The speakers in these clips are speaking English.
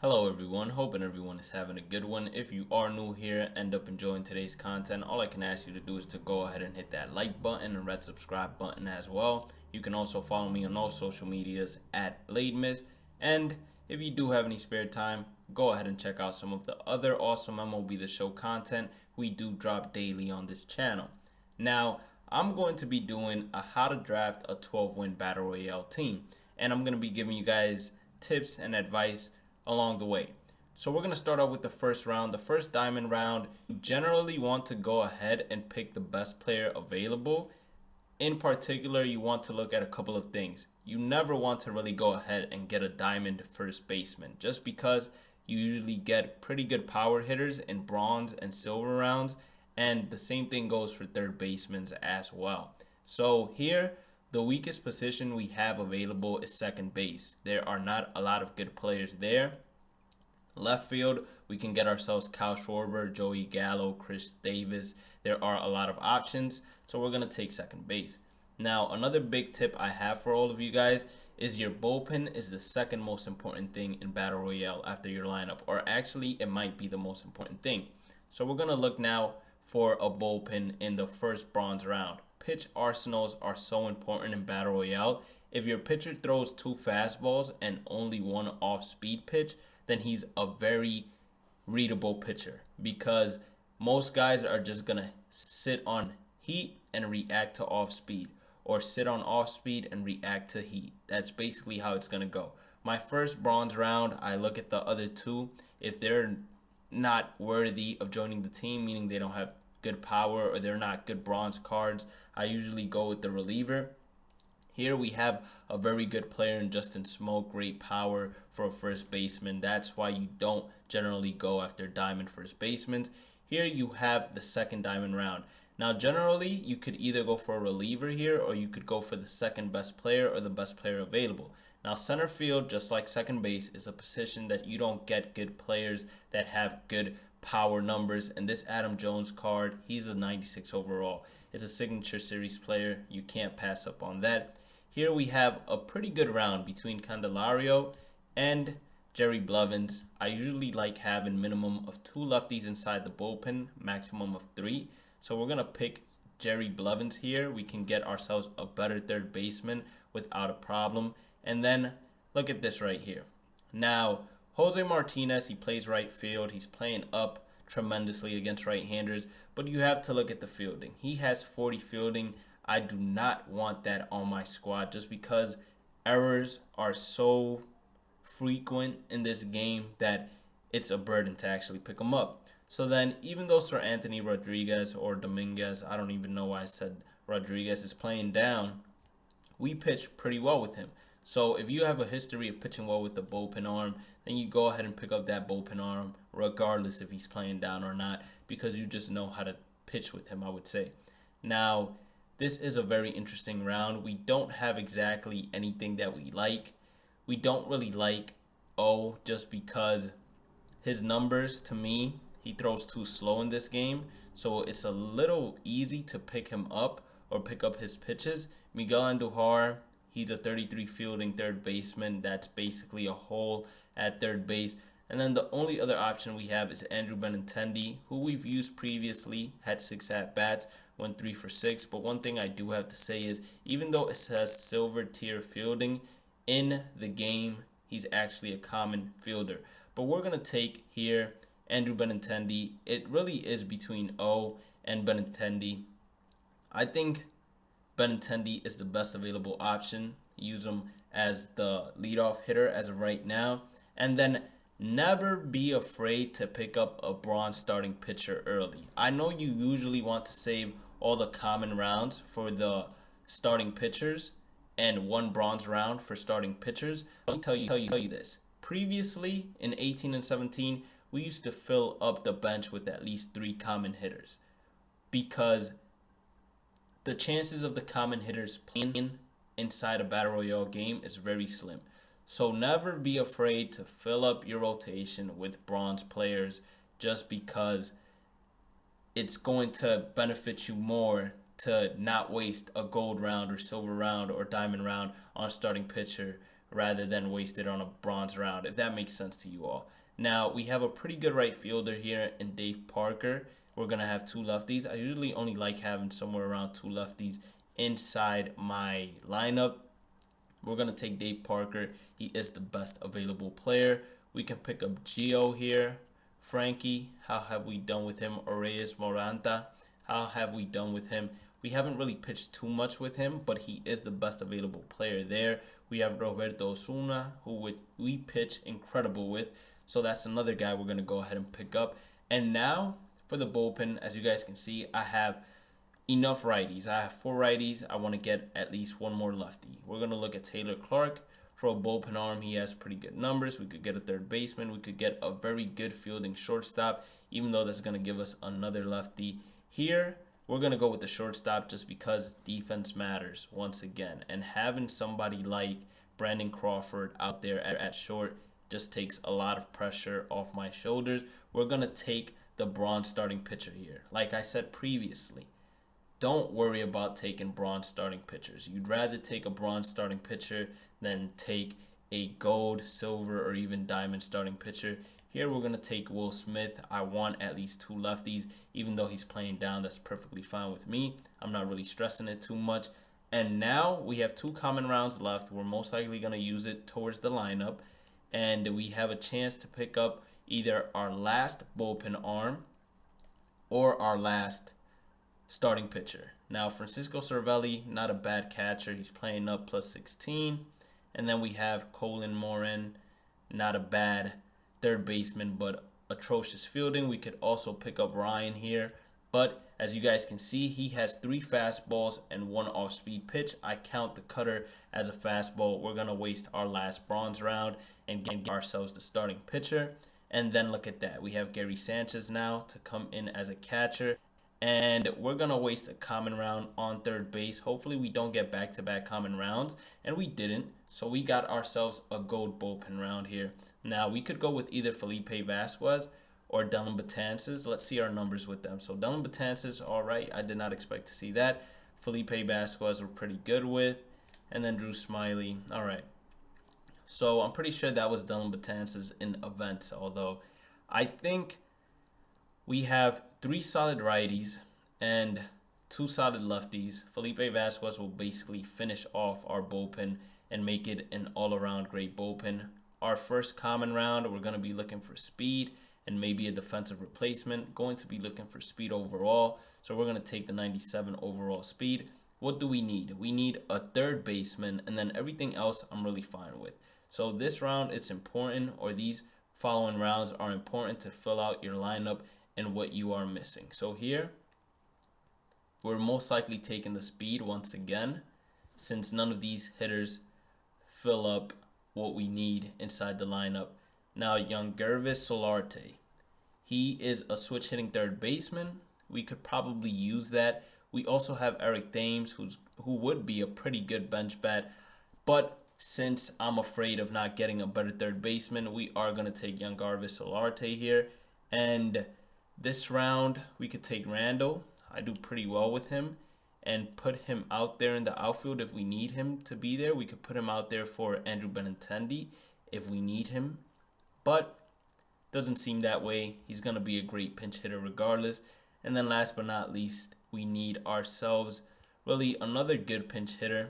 Hello everyone, hoping everyone is having a good one. If you are new here, end up enjoying today's content, all I can ask you to do is to go ahead and hit that like button and red subscribe button as well. You can also follow me on all social medias at BladeMiz. And if you do have any spare time, go ahead and check out some of the other awesome MLB The Show content we do drop daily on this channel. Now, I'm going to be doing a how to draft a 12-win Battle Royale team, and I'm going to be giving you guys tips and advice along the way. So we're going to start off with the first round. The first diamond round, you generally want to go ahead and pick the best player available. In particular, you want to look at a couple of things. You never want to really go ahead and get a diamond first baseman, just because you usually get pretty good power hitters in bronze and silver rounds, and the same thing goes for third basemen as well. So here, the weakest position we have available is second base. There are not a lot of good players there. Left field, we can get ourselves Kyle Schwarber, Joey Gallo, Chris Davis. There are a lot of options, so we're going to take second base. Now, another big tip I have for all of you guys is your bullpen is the second most important thing in Battle Royale after your lineup, or actually it might be the most important thing. So we're going to look now for a bullpen in the first bronze round. Pitch arsenals are so important in Battle Royale. If your pitcher throws 2 fastballs and only 1 off-speed pitch, then he's a very readable pitcher, because most guys are just going to sit on heat and react to off-speed, or sit on off-speed and react to heat. That's basically how it's going to go. My first bronze round, I look at the other 2. If they're not worthy of joining the team, meaning they don't have good power or they're not good bronze cards, I usually go with the reliever. Here we have a very good player in Justin Smoke, great power for a first baseman. That's why you don't generally go after diamond first basemen. Here you have the second diamond round. Now generally you could either go for a reliever here, or you could go for the second best player or the best player available. Now center field, just like second base, is a position that you don't get good players that have good power numbers. And this Adam Jones card, he's a 96 overall. It's a signature series player. You can't pass up on that. Here we have a pretty good round between Candelario and Jerry Blevins. I usually like having minimum of 2 lefties inside the bullpen, maximum of 3. So we're going to pick Jerry Blevins here. We can get ourselves a better third baseman without a problem. And then look at this right here. Now, Jose Martinez, he plays right field. He's playing up tremendously against right-handers, but you have to look at the fielding. He has 40 fielding. I do not want that on my squad, just because errors are so frequent in this game that it's a burden to actually pick them up. So then, even though Sir Anthony Rodriguez or Dominguez, I don't even know why I said Rodriguez, is playing down, we pitch pretty well with him. So if you have a history of pitching well with the bullpen arm, then you go ahead and pick up that bullpen arm regardless if he's playing down or not, because you just know how to pitch with him, I would say. Now, this is a very interesting round. We don't have exactly anything that we like. We don't really like O, just because his numbers, to me, he throws too slow in this game. So it's a little easy to pick him up or pick up his pitches. Miguel Andujar, he's a 33 fielding third baseman. That's basically a hole at third base. And then the only other option we have is Andrew Benintendi, who we've used previously, had 6 at-bats, went 3 for 6. But one thing I do have to say is, even though it says silver tier fielding, in the game, he's actually a common fielder. But we're going to take here Andrew Benintendi. It really is between O and Benintendi. I think Benintendi is the best available option. Use him as the leadoff hitter as of right now. And then never be afraid to pick up a bronze starting pitcher early. I know you usually want to save all the common rounds for the starting pitchers and 1 bronze round for starting pitchers. Let me tell you this. Previously, in 18 and 17, we used to fill up the bench with at least 3 common hitters, because the chances of the common hitters playing inside a Battle Royale game is very slim. So never be afraid to fill up your rotation with bronze players, just because it's going to benefit you more to not waste a gold round or silver round or diamond round on a starting pitcher rather than waste it on a bronze round, if that makes sense to you all. Now, we have a pretty good right fielder here in Dave Parker. We're going to have 2 lefties. I usually only like having somewhere around 2 lefties inside my lineup. We're going to take Dave Parker. He is the best available player. We can pick up Gio here. Frankie, how have we done with him? Reyes Moranta, how have we done with him? We haven't really pitched too much with him, but he is the best available player there. We have Roberto Osuna, who we pitch incredible with. So that's another guy we're going to go ahead and pick up. And now for the bullpen, as you guys can see, I have enough righties. I have 4 righties. I want to get at least 1 more lefty. We're going to look at Taylor Clark. For a bullpen arm, he has pretty good numbers. We could get a third baseman. We could get a very good fielding shortstop, even though that's going to give us another lefty. Here, we're going to go with the shortstop just because defense matters once again. And having somebody like Brandon Crawford out there at short just takes a lot of pressure off my shoulders. We're going to take the bronze starting pitcher here. Like I said previously, don't worry about taking bronze starting pitchers. You'd rather take a bronze starting pitcher than take a gold, silver, or even diamond starting pitcher. Here we're going to take Will Smith. I want at least 2 lefties. Even though he's playing down, that's perfectly fine with me. I'm not really stressing it too much. And now we have 2 common rounds left. We're most likely going to use it towards the lineup. And we have a chance to pick up either our last bullpen arm or our last starting pitcher. Now, Francisco Cervelli, not a bad catcher. He's playing up +16. And then we have Colin Moran, not a bad third baseman, but atrocious fielding. We could also pick up Ryan here. But as you guys can see, he has 3 fastballs and 1 off-speed pitch. I count the cutter as a fastball. We're going to waste our last bronze round and get ourselves the starting pitcher. And then look at that. We have Gary Sanchez now to come in as a catcher. And we're going to waste a common round on third base. Hopefully we don't get back-to-back common rounds. And we didn't. So we got ourselves a gold bullpen round here. Now we could go with either Felipe Vasquez or Dellin Betances. Let's see our numbers with them. So Dellin Betances, all right. I did not expect to see that. Felipe Vasquez we're pretty good with. And then Drew Smiley. All right. So I'm pretty sure that was Dellin Betances in events. Although I think we have 3 solid righties and 2 solid lefties. Felipe Vasquez will basically finish off our bullpen and make it an all-around great bullpen. Our first common round, we're going to be looking for speed and maybe a defensive replacement. Going to be looking for speed overall. So we're going to take the 97 overall speed. What do we need? We need a third baseman, and then everything else I'm really fine with. So this round, it's important, or these following rounds are important to fill out your lineup and what you are missing. So here, we're most likely taking the speed once again, since none of these hitters fill up what we need inside the lineup. Now, Yangervis Solarte, he is a switch hitting third baseman. We could probably use that. We also have Eric Thames, who would be a pretty good bench bat, but since I'm afraid of not getting a better third baseman, we are going to take Yangervis Solarte here. And this round, we could take Randall. I do pretty well with him. And put him out there in the outfield if we need him to be there. We could put him out there for Andrew Benintendi if we need him. But doesn't seem that way. He's going to be a great pinch hitter regardless. And then last but not least, we need ourselves really another good pinch hitter.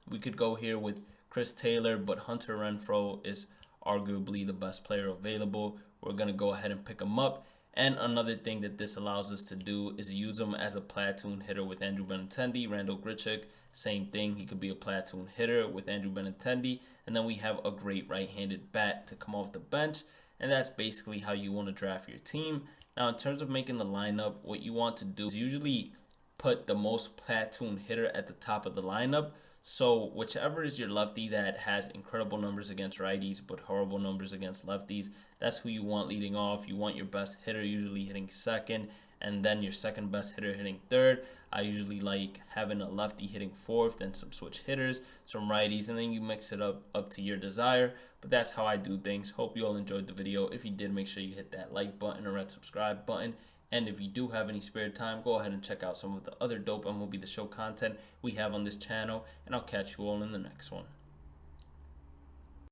We could go here with Chris Taylor, but Hunter Renfroe is arguably the best player available. We're going to go ahead and pick him up. And another thing that this allows us to do is use him as a platoon hitter with Andrew Benintendi. Randall Grichuk, same thing. He could be a platoon hitter with Andrew Benintendi. And then we have a great right-handed bat to come off the bench. And that's basically how you want to draft your team. Now, in terms of making the lineup, what you want to do is usually put the most platoon hitter at the top of the lineup. So whichever is your lefty that has incredible numbers against righties but horrible numbers against lefties, that's who you want leading off. You want your best hitter usually hitting second, and then your second best hitter hitting third. I usually like having a lefty hitting fourth, then some switch hitters, some righties, and then you mix it up to your desire. But that's how I do things. Hope you all enjoyed the video. If you did, make sure you hit that like button or red subscribe button. And if you do have any spare time, go ahead and check out some of the other dope MLB The Show content we have on this channel. And I'll catch you all in the next one.